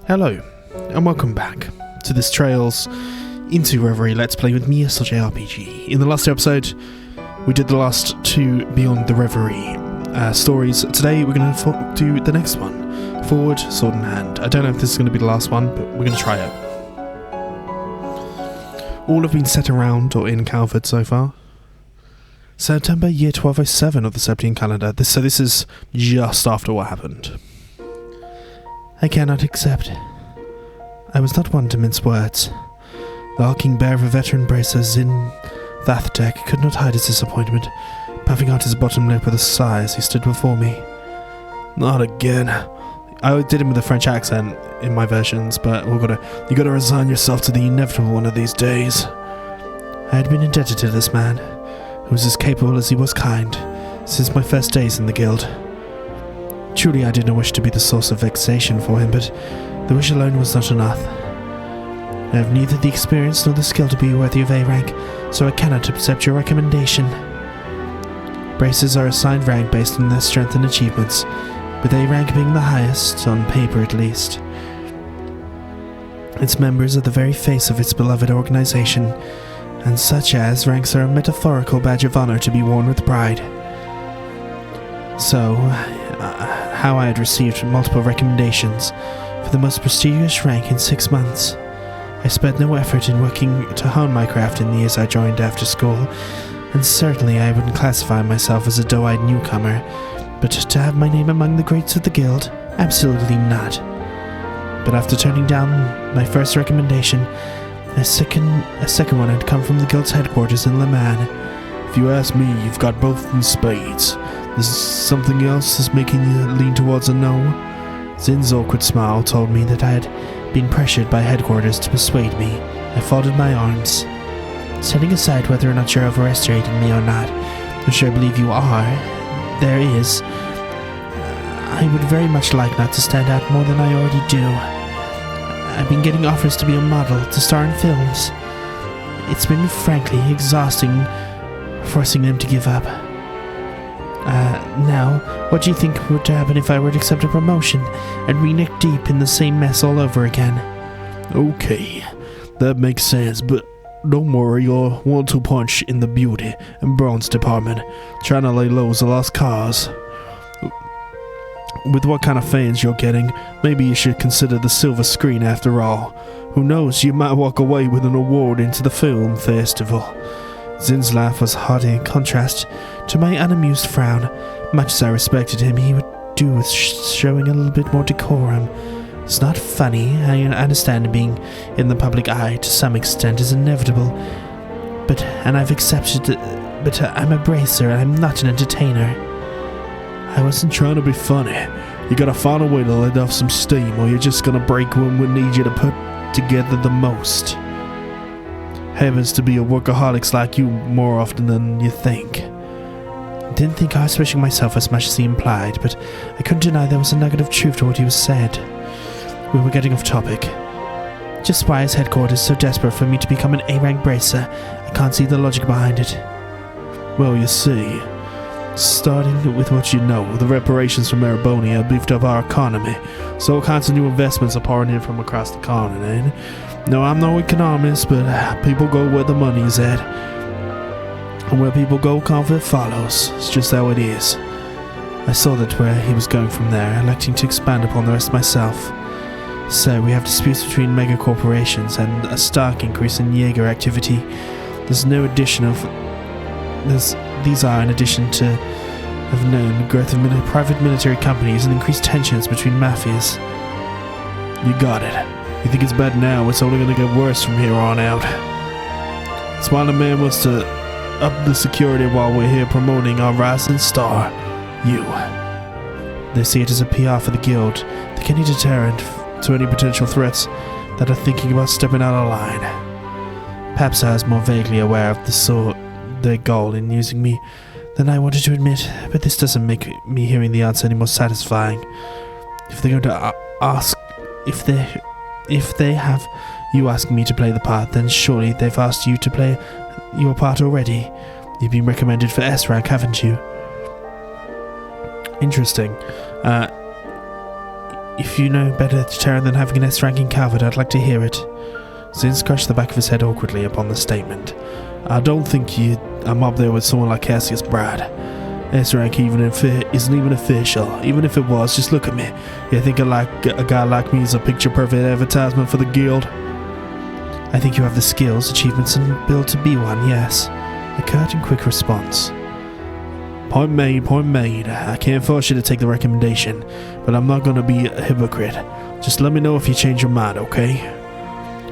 Hello, and welcome back to this Trails into Reverie Let's Play with me, SLJRPG. In the last episode, we did the last two Beyond the Reverie stories. Today, we're going to do the next one, Forward, Sword in Hand. I don't know if this is going to be the last one, but we're going to try it. All have been set around or in Calvert so far. September, year 1207 of the Septian calendar. So this is just after what happened. I cannot accept. I was not one to mince words. The hulking bear of a veteran bracer, Zin Thathdek, could not hide his disappointment, puffing out his bottom lip with a sigh as he stood before me. Not again. I did him with a French accent in my versions, but you gotta resign yourself to the inevitable one of these days. I had been indebted to this man, who was as capable as he was kind, since my first days in the guild. Truly, I did not wish to be the source of vexation for him, but the wish alone was not enough. I have neither the experience nor the skill to be worthy of A rank, so I cannot accept your recommendation. Bracers are assigned rank based on their strength and achievements, with A rank being the highest, on paper at least. Its members are the very face of its beloved organization, and such as ranks are a metaphorical badge of honor to be worn with pride. So, how I had received multiple recommendations for the most prestigious rank in 6 months. I spared no effort in working to hone my craft in the years I joined after school, and certainly I wouldn't classify myself as a doe-eyed newcomer, but to have my name among the greats of the guild, absolutely not. But after turning down my first recommendation, a second one had come from the guild's headquarters in Le Mans. If you ask me, you've got both in spades. There's something else that's making you lean towards a no? Zin's awkward smile told me that I had been pressured by headquarters to persuade me. I folded my arms. Setting aside whether or not you're overestimating me or not, which I believe you are, there is. I would very much like not to stand out more than I already do. I've been getting offers to be a model, to star in films. It's been frankly exhausting forcing them to give up. Now, what do you think would happen if I were to accept a promotion and re-neck deep in the same mess all over again? Okay, that makes sense, but don't worry, you're 1-2 punch in the beauty and bronze department, trying to lay low as a lost cause. With what kind of fans you're getting, maybe you should consider the silver screen after all. Who knows, you might walk away with an award into the film festival. Zin's laugh was hearty in contrast to my unamused frown. Much as I respected him, he would do with showing a little bit more decorum. It's not funny. I understand being in the public eye to some extent is inevitable, and I've accepted it, but I'm a bracer, I'm not an entertainer. I wasn't trying to be funny. You gotta find a way to let off some steam, or you're just gonna break when we need you to put together the most. Happens to be a workaholics like you more often than you think. I didn't think I was pushing myself as much as he implied, but I couldn't deny there was a nugget of truth to what he was said. We were getting off topic. Just why is headquarters so desperate for me to become an A-rank bracer? I can't see the logic behind it. Well, you see, starting with what you know, the reparations from Erebonia beefed up our economy, so all kinds of new investments are pouring in from across the continent. No, I'm no economist, but people go where the money's at. And where people go, comfort follows. It's just how it is. I saw that where he was going from there, electing to expand upon the rest myself. So, we have disputes between mega corporations and a stark increase in Jaeger activity. These are in addition to have known the growth of private military companies and increased tensions between mafias. You got it. You think it's bad now, it's only going to get worse from here on out. That's why the man wants to up the security while we're here promoting our rising star, you. They see it as a PR for the guild, the any deterrent to any potential threats that are thinking about stepping out of line. Perhaps I was more vaguely aware of their goal in using me than I wanted to admit, but this doesn't make me hearing the answer any more satisfying. If they're going to if they have you asking me to play the part, then surely they've asked you to play your part already. You've been recommended for S rank, haven't you? Interesting. If you know better deterrent than having an S-ranking coward, I'd like to hear it. Zin scratched the back of his head awkwardly upon the statement. I don't think I'm up there with someone like Cassius Brad. S-rank isn't even official. Even if it was, just look at me. You think a guy like me is a picture-perfect advertisement for the guild? I think you have the skills, achievements, and build to be one, yes. A curt and quick response. Point made, point made. I can't force you to take the recommendation, but I'm not going to be a hypocrite. Just let me know if you change your mind, okay?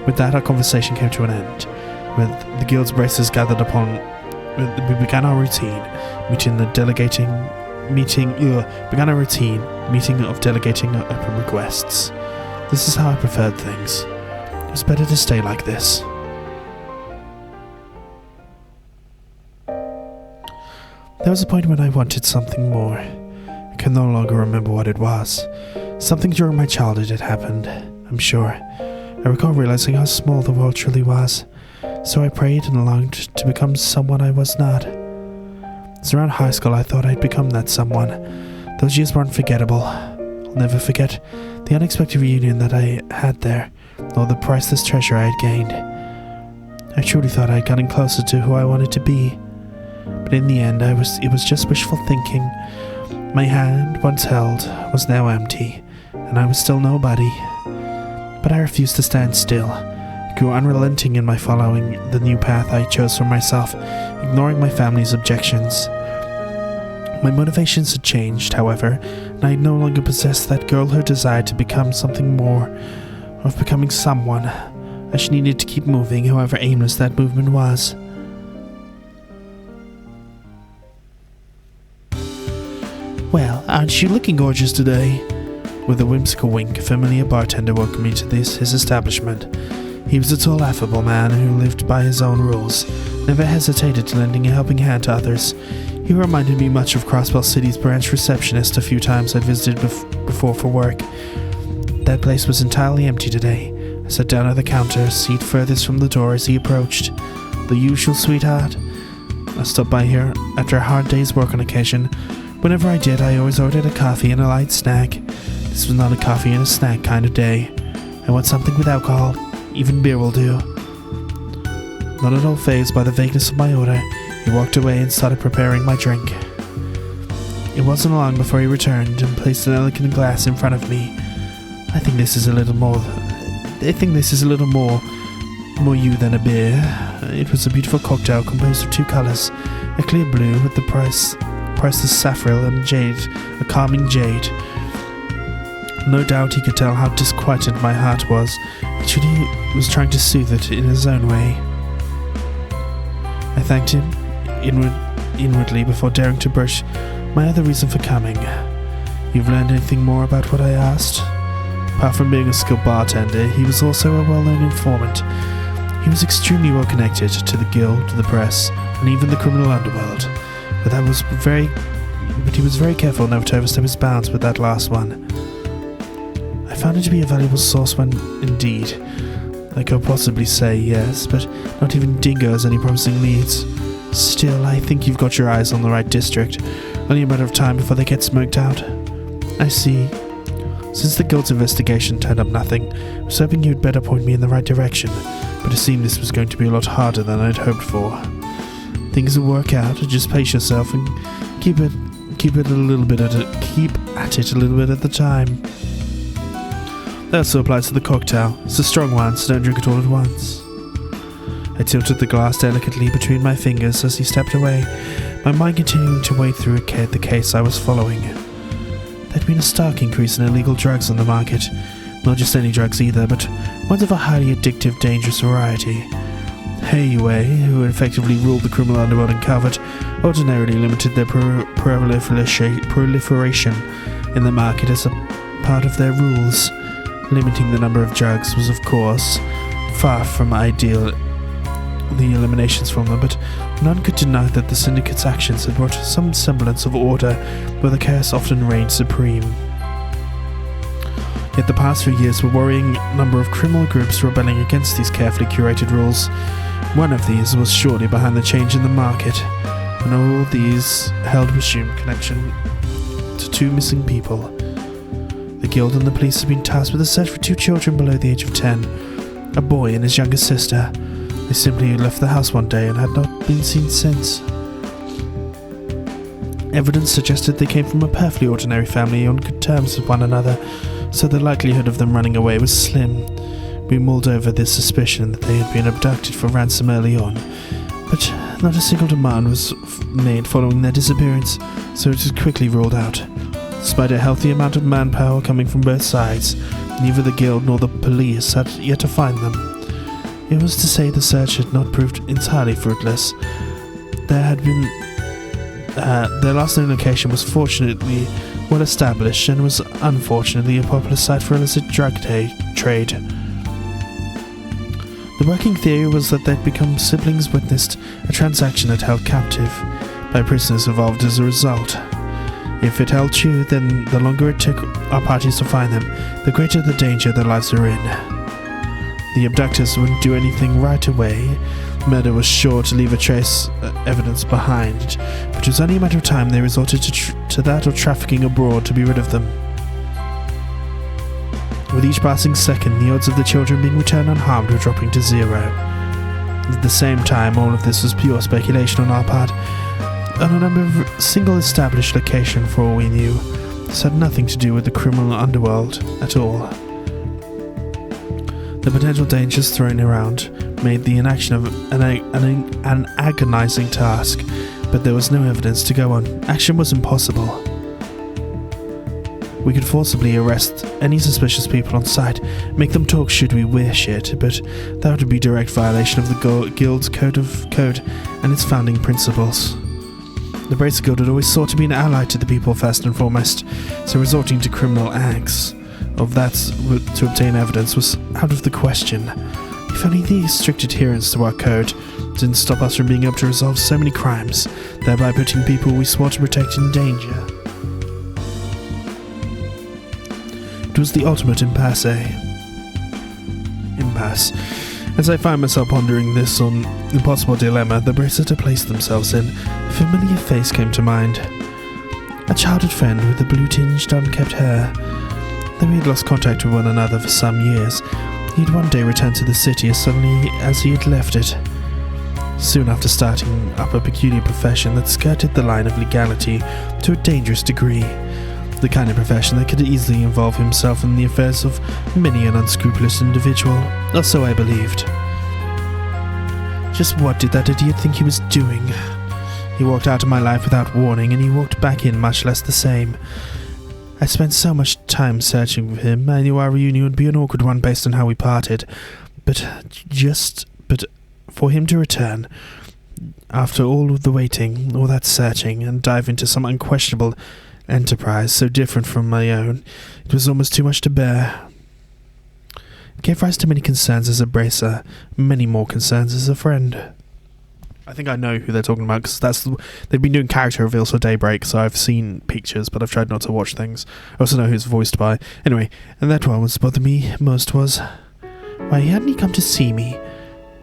With that, our conversation came to an end. With the guild's braces gathered upon, we began our routine, meeting of delegating open requests. This is how I preferred things. It was better to stay like this. There was a point when I wanted something more. I can no longer remember what it was. Something during my childhood had happened, I'm sure. I recall realizing how small the world truly was. So I prayed and longed to become someone I was not. It's around high school I thought I'd become that someone. Those years were unforgettable. I'll never forget the unexpected reunion that I had there, nor the priceless treasure I had gained. I truly thought I'd gotten closer to who I wanted to be. But in the end, it was just wishful thinking. My hand, once held, was now empty, and I was still nobody. But I refused to stand still. I grew unrelenting in my following the new path I chose for myself, ignoring my family's objections. My motivations had changed, however, and I no longer possessed that girlhood desire to become something more, of becoming someone. I just needed to keep moving, however aimless that movement was. Well, aren't you looking gorgeous today? With a whimsical wink, a familiar bartender welcomed me to his establishment. He was a tall, affable man who lived by his own rules, never hesitated in lending a helping hand to others. He reminded me much of Crossbell City's branch receptionist a few times I'd visited before for work. That place was entirely empty today. I sat down at the counter, seat furthest from the door as he approached. The usual, sweetheart? I stopped by here after a hard day's work on occasion. Whenever I did, I always ordered a coffee and a light snack. This was not a coffee and a snack kind of day. I want something with alcohol. Even beer will do. Not at all fazed by the vagueness of my order, he walked away and started preparing my drink. It wasn't long before he returned and placed an elegant glass in front of me. I think this is a little more you than a beer. It was a beautiful cocktail composed of two colors, a clear blue with the priceless saffron and jade, a calming jade. No doubt he could tell how disquieted my heart was, but he was trying to soothe it in his own way. I thanked him inwardly before daring to broach my other reason for coming. You've learned anything more about what I asked? Apart from being a skilled bartender, he was also a well-known informant. He was extremely well connected to the guild, the press, and even the criminal underworld. But he was very careful never to overstep his bounds with that last one. I found it to be a valuable source when, indeed, I could possibly say yes, but not even Dingo has any promising leads. Still, I think you've got your eyes on the right district. Only a matter of time before they get smoked out. I see. Since the guild's investigation turned up nothing, I was hoping you'd better point me in the right direction, but it seemed this was going to be a lot harder than I'd hoped for. Things will work out, just pace yourself and keep at it a little bit at a time. That also applies to the cocktail. It's a strong one, so don't drink it all at once. I tilted the glass delicately between my fingers as he stepped away, my mind continuing to wade through the case I was following. There'd been a stark increase in illegal drugs on the market. Not just any drugs either, but ones of a highly addictive, dangerous variety. Hayway, who effectively ruled the criminal underworld in Calvert, ordinarily limited their proliferation in the market as a part of their rules. Limiting the number of drugs was, of course, far from ideal, the eliminations from them, but none could deny that the syndicate's actions had brought some semblance of order where the chaos often reigned supreme. Yet the past few years were a worrying number of criminal groups rebelling against these carefully curated rules. One of these was surely behind the change in the market, and all these held presumed connection to two missing people. The guild and the police have been tasked with a search for 2 children below the age of 10, a boy and his younger sister. They simply left the house one day and had not been seen since. Evidence suggested they came from a perfectly ordinary family on good terms with one another, so the likelihood of them running away was slim. We mulled over the suspicion that they had been abducted for ransom early on, but not a single demand was made following their disappearance, so it was quickly ruled out. Despite a healthy amount of manpower coming from both sides, neither the guild nor the police had yet to find them. It was to say the search had not proved entirely fruitless. Their last known location was fortunately well established and was unfortunately a popular site for illicit drug trade. The working theory was that they'd become siblings witnessed a transaction that held captive by prisoners involved as a result. If it held true, then the longer it took our parties to find them, the greater the danger their lives were in. The abductors wouldn't do anything right away. Murder was sure to leave a trace evidence behind, but it was only a matter of time they resorted to that or trafficking abroad to be rid of them. With each passing second, the odds of the children being returned unharmed were dropping to 0. At the same time, all of this was pure speculation on our part, on a number of single established location for all we knew. This had nothing to do with the criminal underworld at all. The potential dangers thrown around made the inaction of an agonizing task, but there was no evidence to go on. Action was impossible. We could forcibly arrest any suspicious people on sight, make them talk should we wish it, but that would be direct violation of the guild's code and its founding principles. The Bracer Guild had always sought to be an ally to the people first and foremost, so resorting to criminal acts of that to obtain evidence was out of the question. If only the strict adherence to our code didn't stop us from being able to resolve so many crimes, thereby putting people we swore to protect in danger. It was the ultimate impasse. As I find myself pondering this impossible dilemma the Bracer to place themselves in, a familiar face came to mind. A childhood friend with the blue-tinged, unkept hair. Though we had lost contact with one another for some years, he had one day returned to the city as suddenly as he had left it. Soon after starting up a peculiar profession that skirted the line of legality to a dangerous degree. The kind of profession that could easily involve himself in the affairs of many an unscrupulous individual, or so I believed. Just what did that idiot think he was doing? He walked out of my life without warning, and he walked back in much less the same. I spent so much time searching for him. I knew our reunion would be an awkward one based on how we parted, but for him to return, after all of the waiting, all that searching, and dive into some unquestionable enterprise so different from my own, it was almost too much to bear. It gave rise to many concerns as a bracer, many more concerns as a friend. I think I know who they're talking about, because they've been doing character reveals for Daybreak, so I've seen pictures, but I've tried not to watch things. I also know who's voiced by. Anyway, and that one was bothered me most was, why hadn't he come to see me?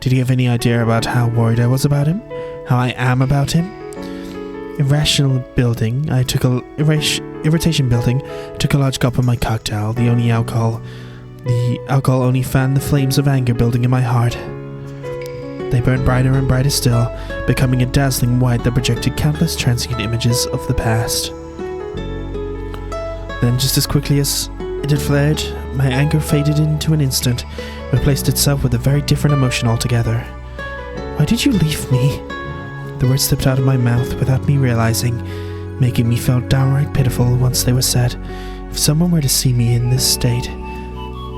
Did he have any idea about how worried I was about him? How I am about him? Irritation building, I took a large gulp of my cocktail. The alcohol only fanned the flames of anger building in my heart. They burned brighter and brighter still, becoming a dazzling white that projected countless transient images of the past. Then, just as quickly as it had flared, my anger faded into an instant, replaced itself with a very different emotion altogether. Why did you leave me? The words slipped out of my mouth without me realizing, making me feel downright pitiful once they were said. If someone were to see me in this state...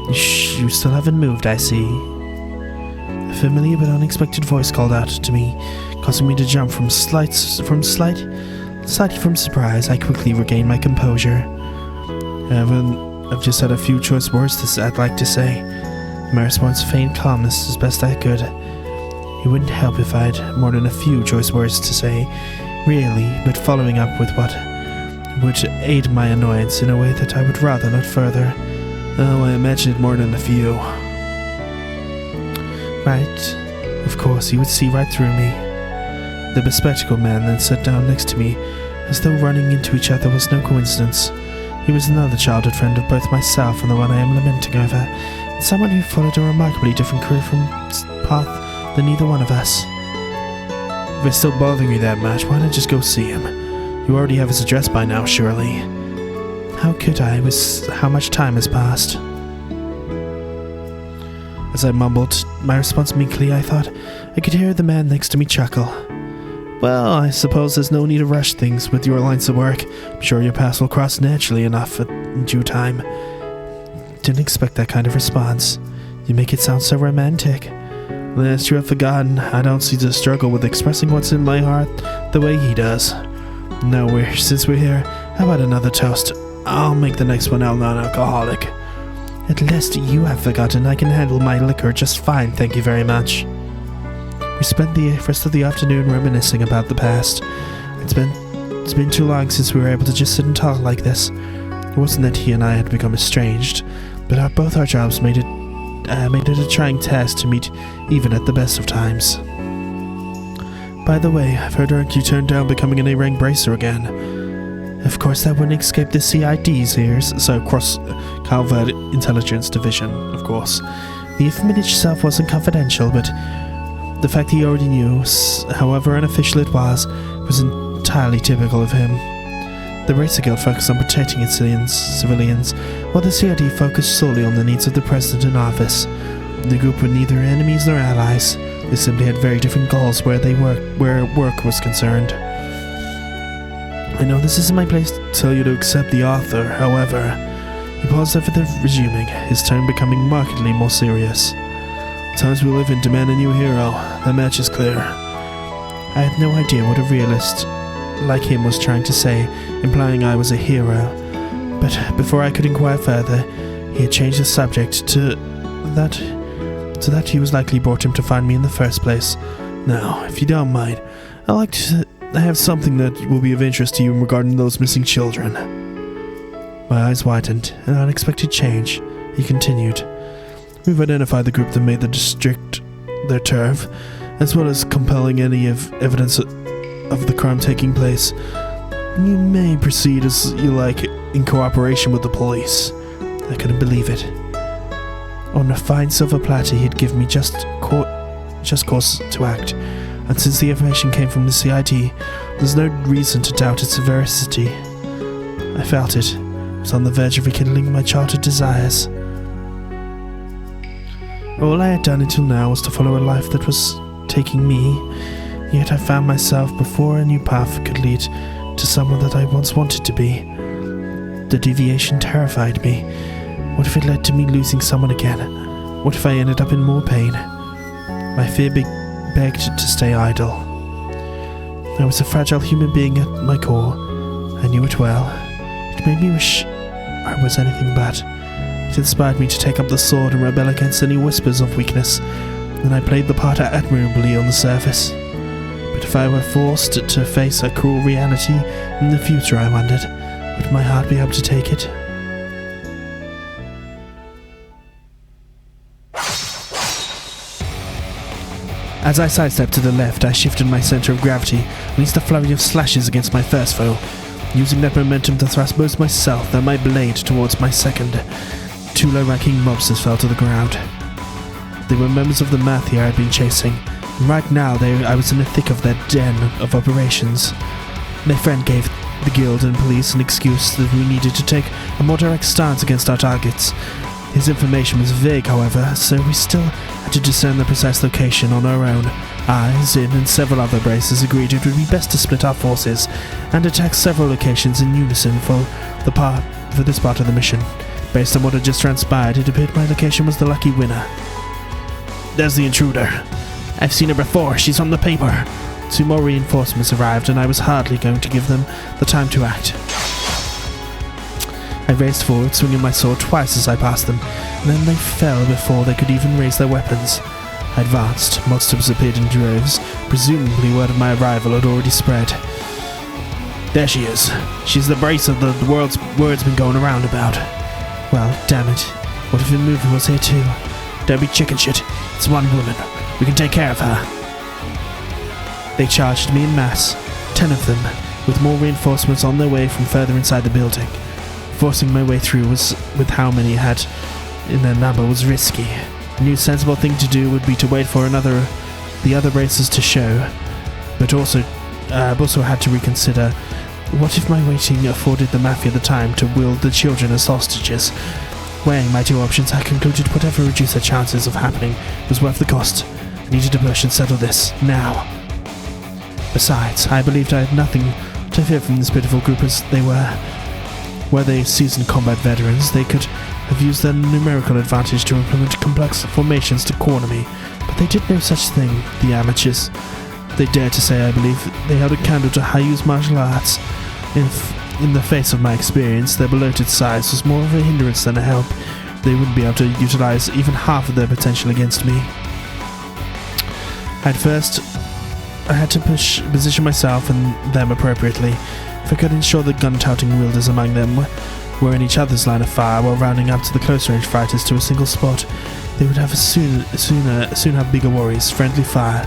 You still haven't moved, I see. A familiar but unexpected voice called out to me, causing me to jump slightly from surprise. I quickly regained my composure. I've just had a few choice words I'd like to say. My response faint calmness as best I could. It wouldn't help if I had more than a few choice words to say, really, but following up with what would aid my annoyance in a way that I would rather not further. Oh, I imagined more than a few. Right, of course, he would see right through me. The bespectacled man then sat down next to me, as though running into each other was no coincidence. He was another childhood friend of both myself and the one I am lamenting over, and someone who followed a remarkably different career path than either one of us. If it's still bothering you that much, why not just go see him? You already have his address by now, surely. How could I, with how much time has passed? As I mumbled my response meekly, I thought I could hear the man next to me chuckle. Well, I suppose there's no need to rush things with your lines of work. I'm sure your paths will cross naturally enough in due time. Didn't expect that kind of response. You make it sound so romantic. Lest you have forgotten, I don't see the struggle with expressing what's in my heart the way he does. No, since we're here, how about another toast? I'll make the next one out non-alcoholic. At least you have forgotten I can handle my liquor just fine, thank you very much. We spent the rest of the afternoon reminiscing about the past. It's been too long since we were able to just sit and talk like this. It wasn't that he and I had become estranged, but both our jobs made it a trying task to meet even at the best of times. By the way, I've heard you turned down becoming an A-rank bracer again. Of course, that wouldn't escape the CID's ears, so Cross-Covert Intelligence Division, of course. The information itself wasn't confidential, but the fact he already knew, however unofficial it was entirely typical of him. The Racer Guild focused on protecting its civilians, while the CID focused solely on the needs of the President in office. The group were neither enemies nor allies. They simply had very different goals where work was concerned. I know this isn't my place to tell you to accept the author, however. He paused after resuming, his tone becoming markedly more serious. The times we live in demand a new hero, that much is clear. I had no idea what a realist like him was trying to say, implying I was a hero. But before I could inquire further, he had changed the subject to that he was likely brought him to find me in the first place. Now, if you don't mind, I'd like to have something that will be of interest to you regarding those missing children. My eyes widened, an unexpected change. He continued. We've identified the group that made the district their turf, as well as compelling any evidence of the crime taking place. You may proceed as you like in cooperation with the police. I couldn't believe it. On a fine silver platter he'd given me just course to act, and since the information came from the CID, there's no reason to doubt its veracity. I felt it. It was on the verge of rekindling my childhood desires. All I had done until now was to follow a life that was taking me, yet I found myself before a new path could lead to someone that I once wanted to be. The deviation terrified me. What if it led to me losing someone again? What if I ended up in more pain? My fear begged to stay idle. I was a fragile human being at my core. I knew it well. It made me wish I was anything but. It inspired me to take up the sword and rebel against any whispers of weakness, and I played the part admirably on the surface. But if I were forced to face a cruel reality in the future, I wondered, would my heart be able to take it? As I sidestepped to the left, I shifted my center of gravity, released a flurry of slashes against my first foe, using that momentum to thrust both myself and my blade towards my second. Two low-ranking mobsters fell to the ground. They were members of the Mafia I had been chasing, and right now I was in the thick of their den of operations. My friend gave the guild and police an excuse that we needed to take a more direct stance against our targets. His information was vague, however, so we still had to discern the precise location on our own. I, Zin, and several other bracers agreed it would be best to split our forces and attack several locations in unison for this part of the mission. Based on what had just transpired, it appeared my location was the lucky winner. There's the intruder. I've seen her before, she's on the paper. 2 more reinforcements arrived, and I was hardly going to give them the time to act. I raced forward, swinging my sword twice as I passed them, and then they fell before they could even raise their weapons. I advanced. Monsters appeared in droves. Presumably word of my arrival had already spread. There she is. She's the bracer that the word's been going around about. Well, damn it. What if Immovable was here too? Don't be chicken shit. It's one woman. We can take care of her. They charged me in mass. 10 of them, with more reinforcements on their way from further inside the building. Forcing my way through with how many had in their number was risky. A new sensible thing to do would be to wait for the other races to show, but I've also had to reconsider, what if my waiting afforded the Mafia the time to wield the children as hostages? Weighing my two options, I concluded whatever reduced their chances of happening was worth the cost. I needed to push and settle this, now. Besides, I believed I had nothing to fear from this pitiful group as they were. Were they seasoned combat veterans, they could have used their numerical advantage to implement complex formations to corner me, but they did no such thing, the amateurs. They dared to say, I believe, they held a candle to high-use martial arts. In the face of my experience, their bloated size was more of a hindrance than a help. They wouldn't be able to utilize even half of their potential against me. At first, I had to position myself and them appropriately. If I could ensure the gun-touting wielders among them were in each other's line of fire while rounding up to the close-range fighters to a single spot, they would have soon have bigger worries, friendly fire.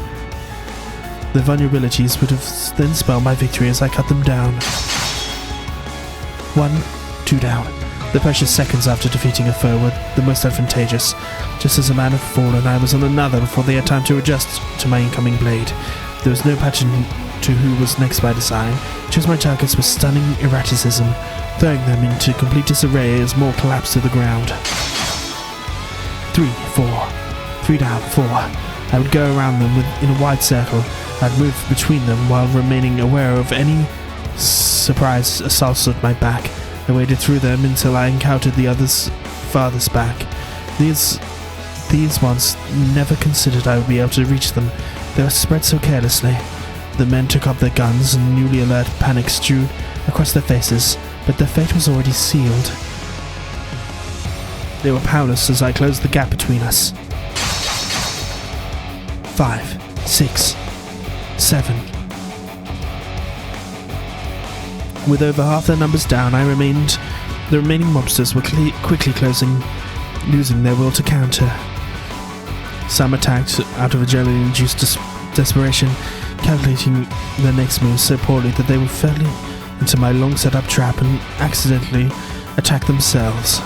Their vulnerabilities would have then spelled my victory as I cut them down. 1, 2 down. The precious seconds after defeating a foe were the most advantageous. Just as a man had fallen, I was on another before they had time to adjust to my incoming blade. There was no pattern to who was next by design. Chose my targets with stunning erraticism, throwing them into complete disarray as more collapsed to the ground. 3, 4. 3 down, 4. I would go around them in a wide circle. I'd move between them while remaining aware of any surprise assaults at my back. I waded through them until I encountered the others farthest back. These ones never considered I would be able to reach them. They were spread so carelessly. The men took up their guns and newly alert panic strewed across their faces, but their fate was already sealed. They were powerless as I closed the gap between us. 5, 6, 7. With over half their numbers down, the remaining mobsters were quickly losing their will to counter. Some attacked out of adrenaline-induced desperation, calculating their next moves so poorly that they would fell into my long set-up trap and accidentally attack themselves.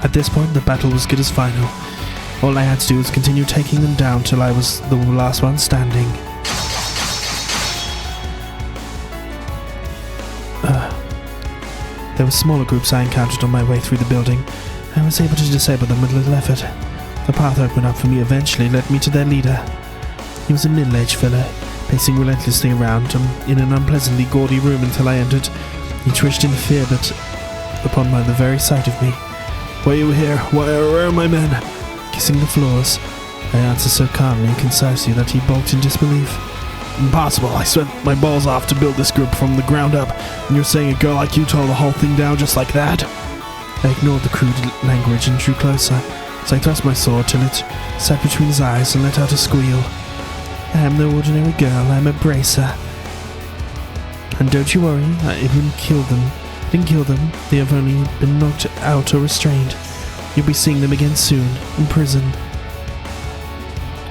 At this point, the battle was good as final. All I had to do was continue taking them down till I was the last one standing. There were smaller groups I encountered on my way through the building. I was able to disable them with little effort. The path opened up for me eventually led me to their leader. He was a middle-aged fellow, pacing relentlessly around in an unpleasantly gaudy room until I entered. He twitched in fear upon the very sight of me. Why are you here? Where are my men? Kissing the floors. I answered so calmly and concisely that he balked in disbelief. Impossible. I sweat my balls off to build this group from the ground up, and you're saying a girl like you tore the whole thing down just like that? I ignored the crude language and drew closer, so I thrust my sword till it sat between his eyes and let out a squeal. I am no ordinary girl, I am a bracer. And don't you worry, I didn't kill them. They have only been knocked out or restrained. You'll be seeing them again soon, in prison.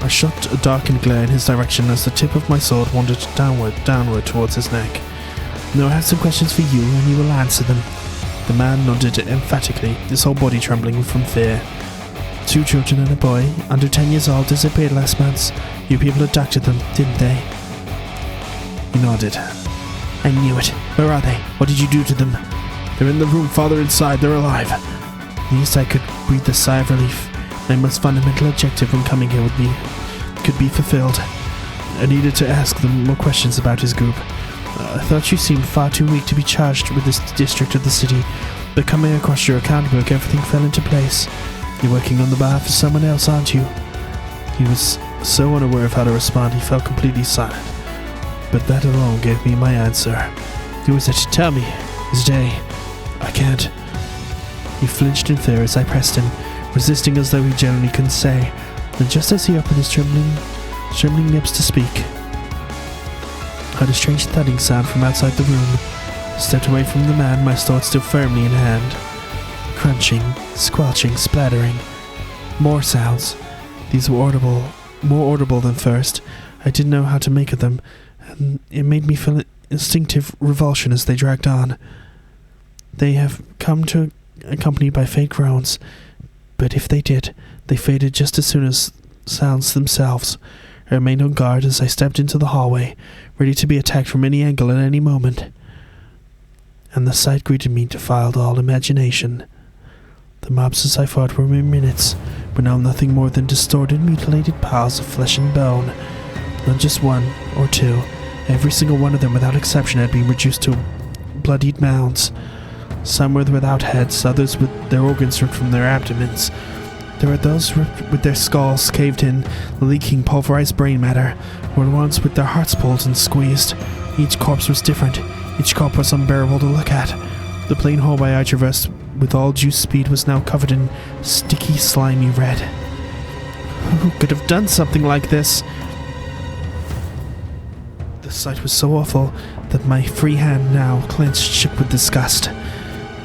I shot a darkened glare in his direction as the tip of my sword wandered downward towards his neck. Now I have some questions for you, and you will answer them. The man nodded emphatically, his whole body trembling from fear. 2 children and a boy, under 10 years old, disappeared last month. You people abducted them, didn't they? He nodded. I knew it. Where are they? What did you do to them? They're in the room, father, inside. They're alive. At least I could breathe a sigh of relief. My most fundamental objective when coming here could be fulfilled. I needed to ask them more questions about his group. I thought you seemed far too weak to be charged with this district of the city, but coming across your account book, everything fell into place. You're working on the behalf of someone else, aren't you? He was so unaware of how to respond, he fell completely silent. But that alone gave me my answer. Who is it? Tell me. Is it A? I can't. He flinched in fear as I pressed him, resisting as though he genuinely couldn't say, and just as he opened his trembling lips to speak, I heard a strange thudding sound from outside the room. Stepped away from the man, my sword still firmly in hand. Crunching, squelching, splattering. More sounds. These were more audible than first. I didn't know how to make of them, and it made me feel instinctive revulsion as they dragged on. they have come to accompanied by faint groans, but if they did, they faded just as soon as sounds themselves. I remained on guard as I stepped into the hallway, ready to be attacked from any angle at any moment. And the sight greeted me defiled all imagination. The mobs as I fought were mere minutes, but now nothing more than distorted, mutilated piles of flesh and bone. Not just one or two, every single one of them without exception had been reduced to bloodied mounds. Some were without heads, others with their organs ripped from their abdomens. There were those with their skulls caved in, leaking pulverized brain matter, or ones with their hearts pulled and squeezed. Each corpse was different. Each corpse was unbearable to look at. The plain hallway I traversed with all due speed was now covered in sticky, slimy red. Who could have done something like this? The sight was so awful that my free hand now clenched, shook with disgust.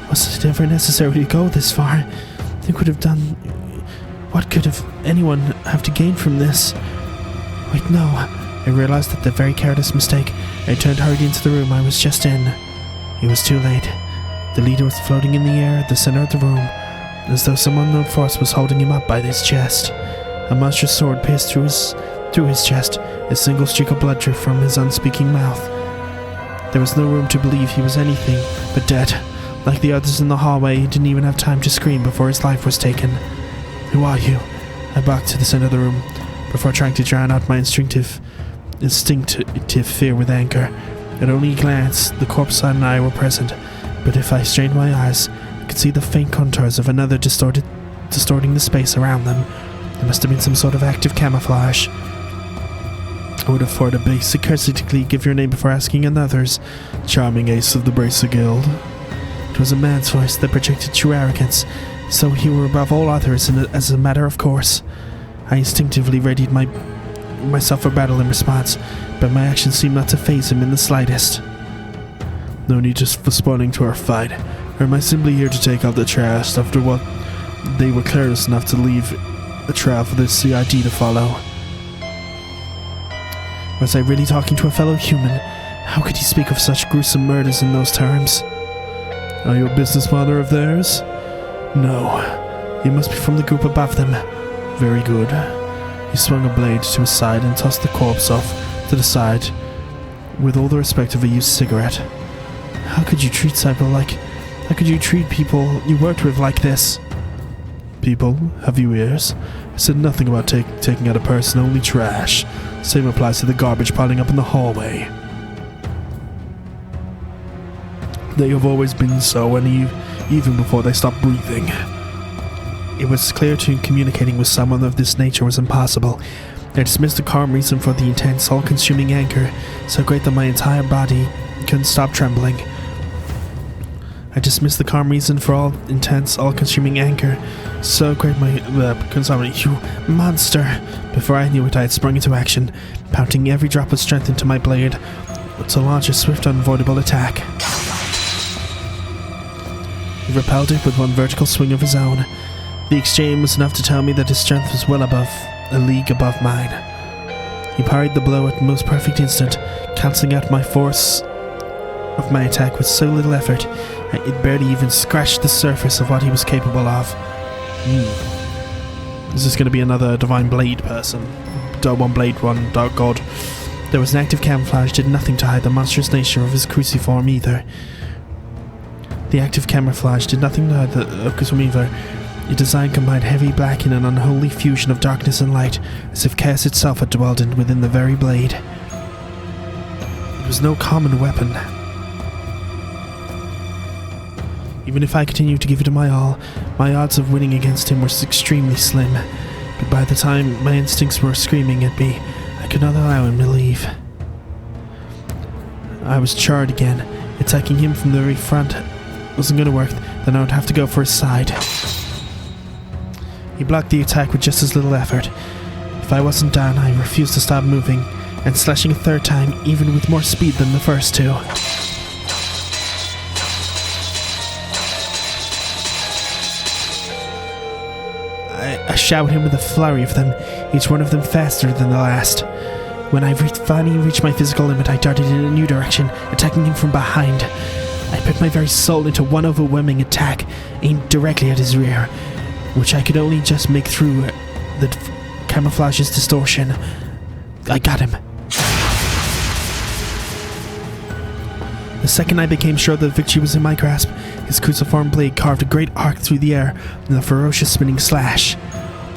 Was it ever necessary to go this far? They could have done... What could anyone have to gain from this? Wait, no. I realized that the very careless mistake. I turned hurriedly into the room I was just in. It was too late. The leader was floating in the air at the center of the room, as though some unknown force was holding him up by his chest. A monstrous sword pierced through his chest. A single streak of blood dripped from his unspeaking mouth. There was no room to believe he was anything but dead. Like the others in the hallway, he didn't even have time to scream before his life was taken. Who are you? I backed to the center of the room, before trying to drown out my instinctive fear with anger. At only a glance, the corpse and I were present, but if I strained my eyes, I could see the faint contours of another distorting the space around them. There must have been some sort of active camouflage. I would have thought a basic courtesy give your name before asking another's. Charming ace of the Bracer Guild. It was a man's voice that projected true arrogance, so he were above all others as a matter of course. I instinctively readied myself for battle in response, but my actions seemed not to faze him in the slightest. No need for responding to our fight, or am I simply here to take out the trash after what they were careless enough to leave a trail for the CID to follow? Was I really talking to a fellow human? How could he speak of such gruesome murders in those terms? Are you a business partner of theirs? No. You must be from the group above them. Very good. He swung a blade to his side and tossed the corpse off to the side with all the respect of a used cigarette. How could you treat people you worked with like this? People, have you ears? I said nothing about taking out a person, only trash. Same applies to the garbage piling up in the hallway. They have always been so, and even before they stopped breathing. It was clear to communicating with someone of this nature was impossible. I dismissed the calm reason for the intense, all-consuming anger, so great that my entire body couldn't stop trembling. I dismissed the calm reason for all intense, all-consuming anger, so great my couldn't stop me. You monster! Before I knew it, I had sprung into action, pounding every drop of strength into my blade to launch a swift, unavoidable attack. He repelled it with one vertical swing of his own. The exchange was enough to tell me that his strength was well above, a league above mine. He parried the blow at the most perfect instant, cancelling out my force of my attack with so little effort, it barely even scratched the surface of what he was capable of. Is this going to be another Divine Blade person? One Blade, one Dark God. There was an active camouflage, did nothing to hide the monstrous nature of his cruciform either. The active camouflage did nothing to hide the cruciform either. The design combined heavy black in an unholy fusion of darkness and light, as if chaos itself had dwelled within the very blade. It was no common weapon. Even if I continued to give it my all, my odds of winning against him were extremely slim. But by the time my instincts were screaming at me, I could not allow him to leave. I was charred again. Attacking him from the very front wasn't going to work, then I would have to go for his side. He blocked the attack with just as little effort. If I wasn't down, I refused to stop moving, and slashing a third time, even with more speed than the first two. I showered him with a flurry of them, each one of them faster than the last. When I finally reached my physical limit, I darted in a new direction, attacking him from behind. I put my very soul into one overwhelming attack aimed directly at his rear, which I could only just make through the camouflage's distortion. I got him. The second I became sure that victory was in my grasp, his cruciform blade carved a great arc through the air in a ferocious spinning slash.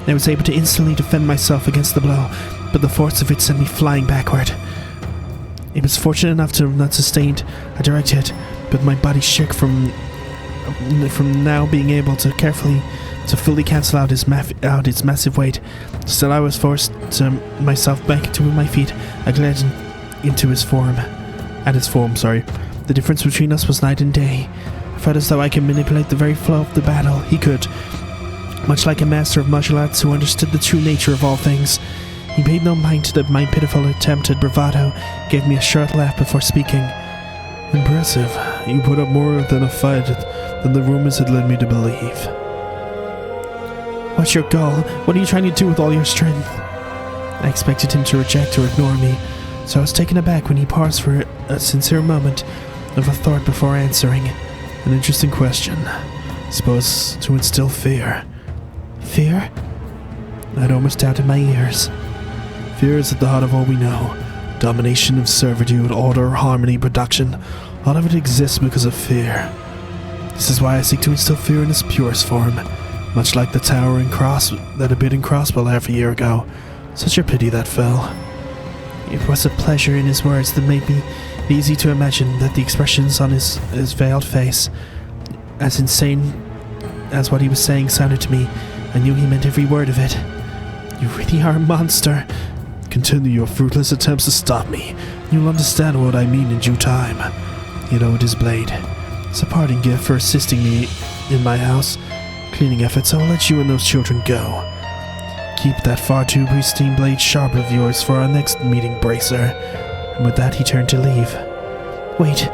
I was able to instantly defend myself against the blow, but the force of it sent me flying backward. It was fortunate enough to have not sustained a direct hit, but my body shook from now being able to fully cancel out its massive weight. Still, I was forced myself back to my feet. I glared into his form. The difference between us was night and day. I felt as though I could manipulate the very flow of the battle. He could. Much like a master of martial arts who understood the true nature of all things, he paid no mind to my pitiful attempt at bravado, gave me a short laugh before speaking. Impressive. You put up more than a fight than the rumors had led me to believe. What's your goal? What are you trying to do with all your strength? I expected him to reject or ignore me, so I was taken aback when he paused for a sincere moment of a thought before answering. An interesting question. Suppose to instill fear. Fear? I'd almost doubted my ears. Fear is at the heart of all we know. Domination of servitude, order, harmony, production. All of it exists because of fear. This is why I seek to instill fear in its purest form, much like the towering cross that appeared in Crossbell half a year ago. Such a pity that fell. It was a pleasure in his words that made me easy to imagine that the expressions on his veiled face, as insane as what he was saying sounded to me, I knew he meant every word of it. You really are a monster. Continue your fruitless attempts to stop me. You'll understand what I mean in due time. You know it is Blade. It's a parting gift for assisting me in my house cleaning efforts. I will let you and those children go. Keep that far too pristine blade sharp of yours for our next meeting, Bracer. And with that, he turned to leave. Wait.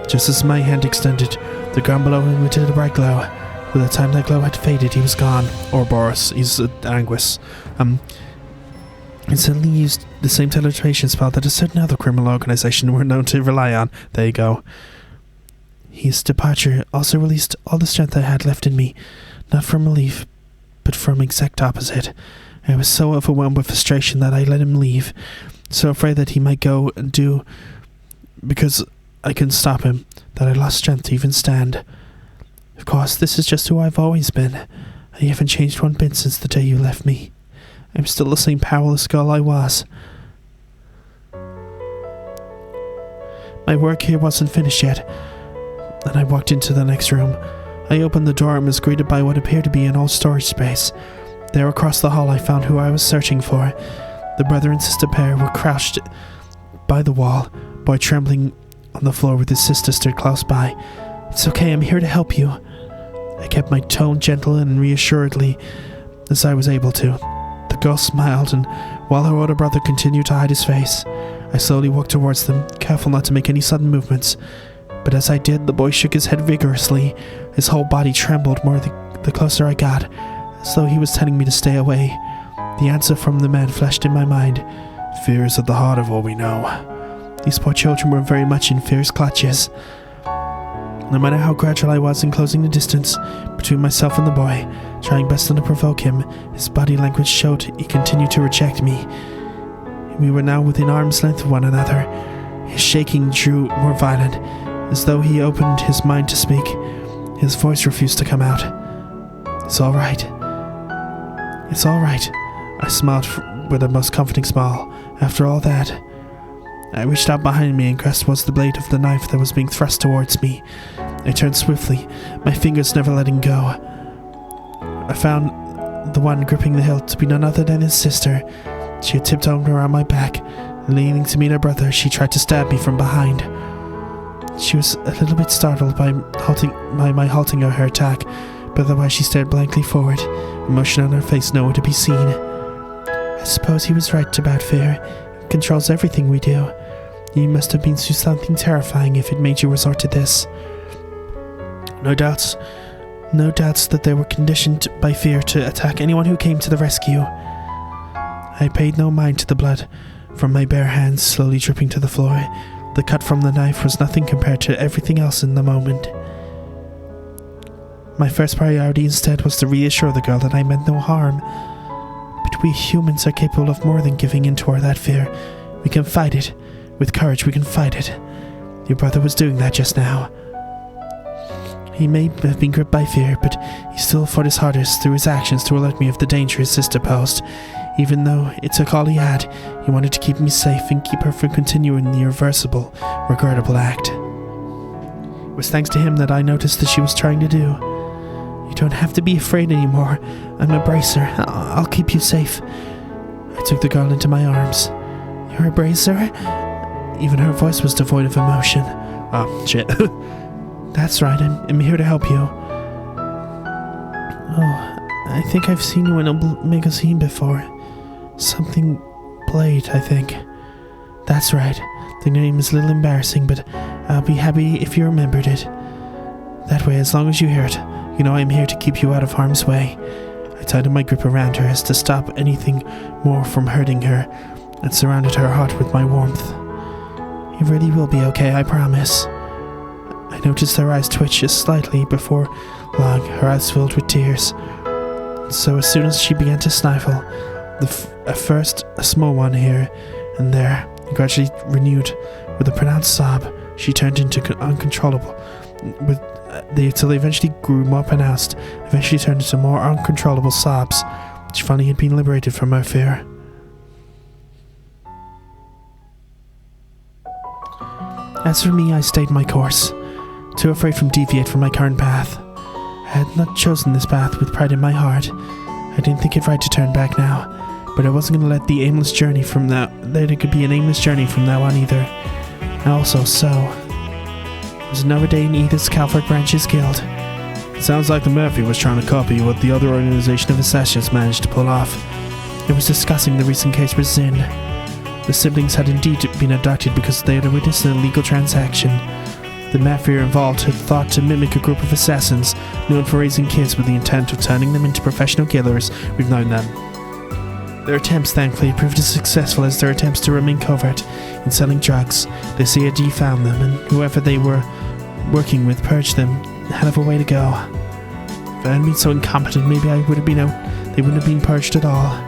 Just as my hand extended, the ground below him emitted a bright glow. By the time that glow had faded, he was gone. Ouroboros, he's Anguis. Instantly used the same teleportation spell that a certain other criminal organization were known to rely on. There you go. His departure also released all the strength I had left in me, not from relief, but from exact opposite. I was so overwhelmed with frustration that I let him leave, so afraid that he might go and do because I couldn't stop him, that I lost strength to even stand. Of course, this is just who I've always been. I haven't changed one bit since the day you left me. I'm still the same powerless girl I was. My work here wasn't finished yet, and I walked into the next room. I opened the door and was greeted by what appeared to be an old storage space. There across the hall I found who I was searching for. The brother and sister pair were crouched by the wall, boy trembling on the floor with his sister stood close by. It's okay, I'm here to help you. I kept my tone gentle and reassuredly as I was able to. The girl smiled, and while her older brother continued to hide his face, I slowly walked towards them, careful not to make any sudden movements. But as I did, the boy shook his head vigorously. His whole body trembled more the closer I got, as though he was telling me to stay away. The answer from the man flashed in my mind. Fear is at the heart of all we know. These poor children were very much in fear's clutches. No matter how gradual I was in closing the distance between myself and the boy, trying best not to provoke him, his body language showed he continued to reject me. We were now within arm's length of one another. His shaking grew more violent, as though he opened his mind to speak. His voice refused to come out. It's all right. It's all right. I smiled with a most comforting smile. After all that, I reached out behind me and grasped towards the blade of the knife that was being thrust towards me. I turned swiftly, my fingers never letting go. I found the one gripping the hilt to be none other than his sister. She had tiptoed around my back, and leaning to meet her brother, she tried to stab me from behind. She was a little bit startled by my halting her attack, but otherwise she stared blankly forward, emotion on her face nowhere to be seen. I suppose he was right about fear. It controls everything we do. You must have been through something terrifying if it made you resort to this. No doubts that they were conditioned by fear to attack anyone who came to the rescue. I paid no mind to the blood from my bare hands slowly dripping to the floor. The cut from the knife was nothing compared to everything else in the moment. My first priority instead was to reassure the girl that I meant no harm. But we humans are capable of more than giving in to that fear. We can fight it. With courage, we can fight it. Your brother was doing that just now. He may have been gripped by fear, but he still fought his hardest through his actions to alert me of the danger his sister posed. Even though it took all he had, he wanted to keep me safe and keep her from continuing the irreversible, regrettable act. It was thanks to him that I noticed that she was trying to do. You don't have to be afraid anymore. I'm a bracer. I'll keep you safe. I took the girl into my arms. You're a bracer? Even her voice was devoid of emotion. Oh, shit. That's right, I'm here to help you. Oh, I think I've seen you in a magazine before. Something Blade, I think. That's right. The name is a little embarrassing, but I'll be happy if you remembered it. That way, as long as you hear it, you know I'm here to keep you out of harm's way. I tightened my grip around her as to stop anything more from hurting her, and surrounded her heart with my warmth. It really will be okay, I promise. I noticed her eyes twitch just slightly before long, her eyes filled with tears. So as soon as she began to sniffle, at first a small one here and there, and gradually renewed with a pronounced sob, she turned into uncontrollable, till they eventually grew more pronounced, eventually turned into more uncontrollable sobs. She finally had been liberated from her fear. As for me, I stayed my course, too afraid to deviate from my current path. I had not chosen this path with pride in my heart. I didn't think it right to turn back now, but I wasn't going to let the aimless journey from now. There could be an aimless journey from now on either. And also, it was another day in Edith's Calvert Branches Guild. It sounds like the Murphy was trying to copy what the other organization of assassins managed to pull off. It was discussing the recent case with Zinn. The siblings had indeed been abducted because they had witnessed an illegal transaction. The mafia involved had thought to mimic a group of assassins known for raising kids with the intent of turning them into professional killers. We've known them. Their attempts, thankfully, proved as successful as their attempts to remain covert in selling drugs. The CID found them, and whoever they were working with purged them. Hell of a way to go. If I hadn't been so incompetent, maybe I would have been out. They wouldn't have been purged at all.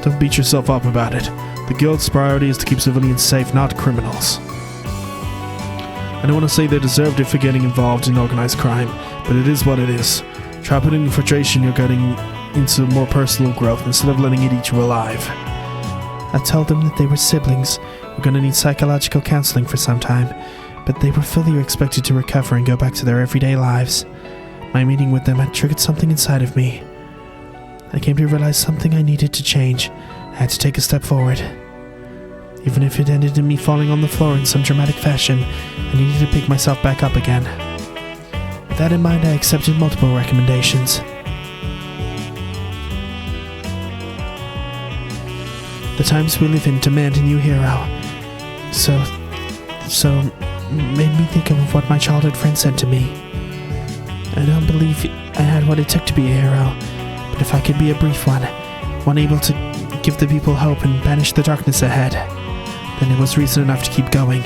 Don't beat yourself up about it. The Guild's priority is to keep civilians safe, not criminals. I don't want to say they deserved it for getting involved in organized crime, but it is what it is. Try putting infiltration, you're getting into more personal growth instead of letting it eat you alive. I told them that they were siblings, were going to need psychological counseling for some time, but they were fully expected to recover and go back to their everyday lives. My meeting with them had triggered something inside of me. I came to realize something I needed to change. I had to take a step forward. Even if it ended in me falling on the floor in some dramatic fashion, I needed to pick myself back up again. With that in mind, I accepted multiple recommendations. The times we live in demand a new hero. So made me think of what my childhood friend said to me. I don't believe I had what it took to be a hero, but if I could be a brief one able to give the people hope and banish the darkness ahead, then it was reason enough to keep going.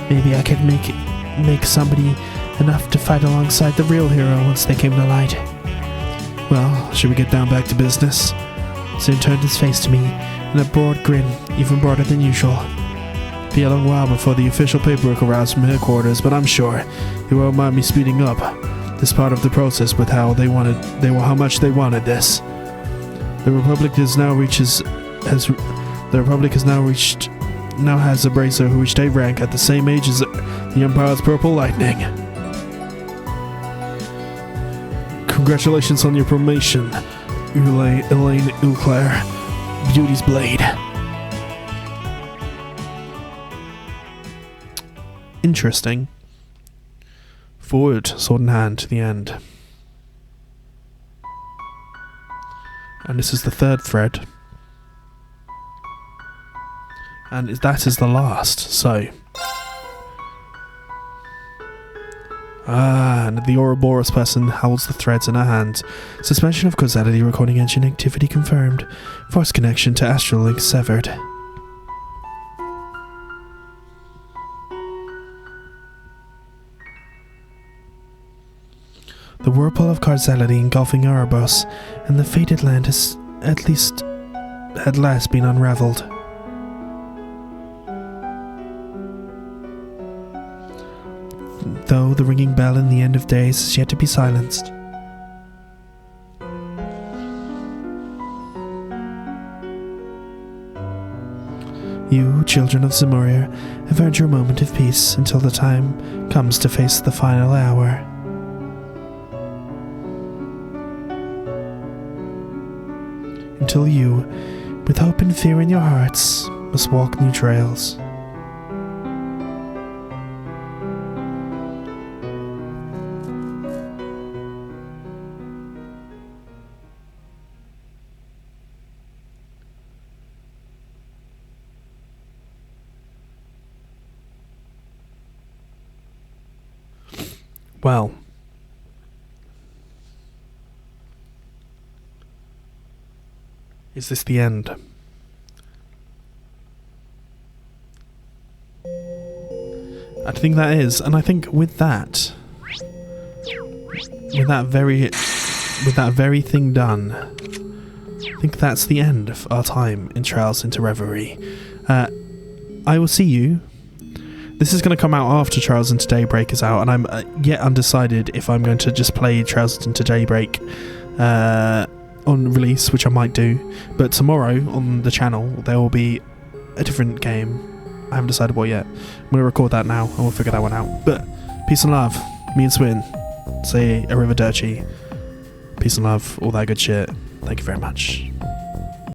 Maybe I could make somebody enough to fight alongside the real hero once they came to light. Well, should we get down back to business? Zinn turned his face to me in a broad grin, even broader than usual. Be a long while before the official paperwork arrives from headquarters, but I'm sure you won't mind me speeding up this part of the process with how much they wanted this. The Republic has a bracer who reached A rank at the same age as the Empire's Purple Lightning. Congratulations on your promotion, Elaine Uclair, Beauty's Blade. Interesting. Forward, sword in hand, to the end. And this is the third thread. And that is the last, so... and the Ouroboros person holds the threads in her hand. Suspension of causality, recording engine activity confirmed. Force connection to astral link severed. The whirlpool of causality engulfing Erebos and the fated land has at last been unraveled. Though the ringing bell in the end of days is yet to be silenced. You, children of Zemuria, have earned your moment of peace until the time comes to face the final hour. Until you, with hope and fear in your hearts, must walk new trails. Well, is this the end? I think that is, and I think with that very thing done, I think that's the end of our time in Trials into Reverie. I will see you. This is going to come out after Trials into Daybreak is out, and I'm yet undecided if I'm going to just play Trials into Daybreak on release, which I might do. But tomorrow on the channel there will be a different game. I haven't decided what yet. I'm going to record that now and we'll figure that one out. But peace and love. Me and Swin say arrivederci. Peace and love, all that good shit. Thank you very much.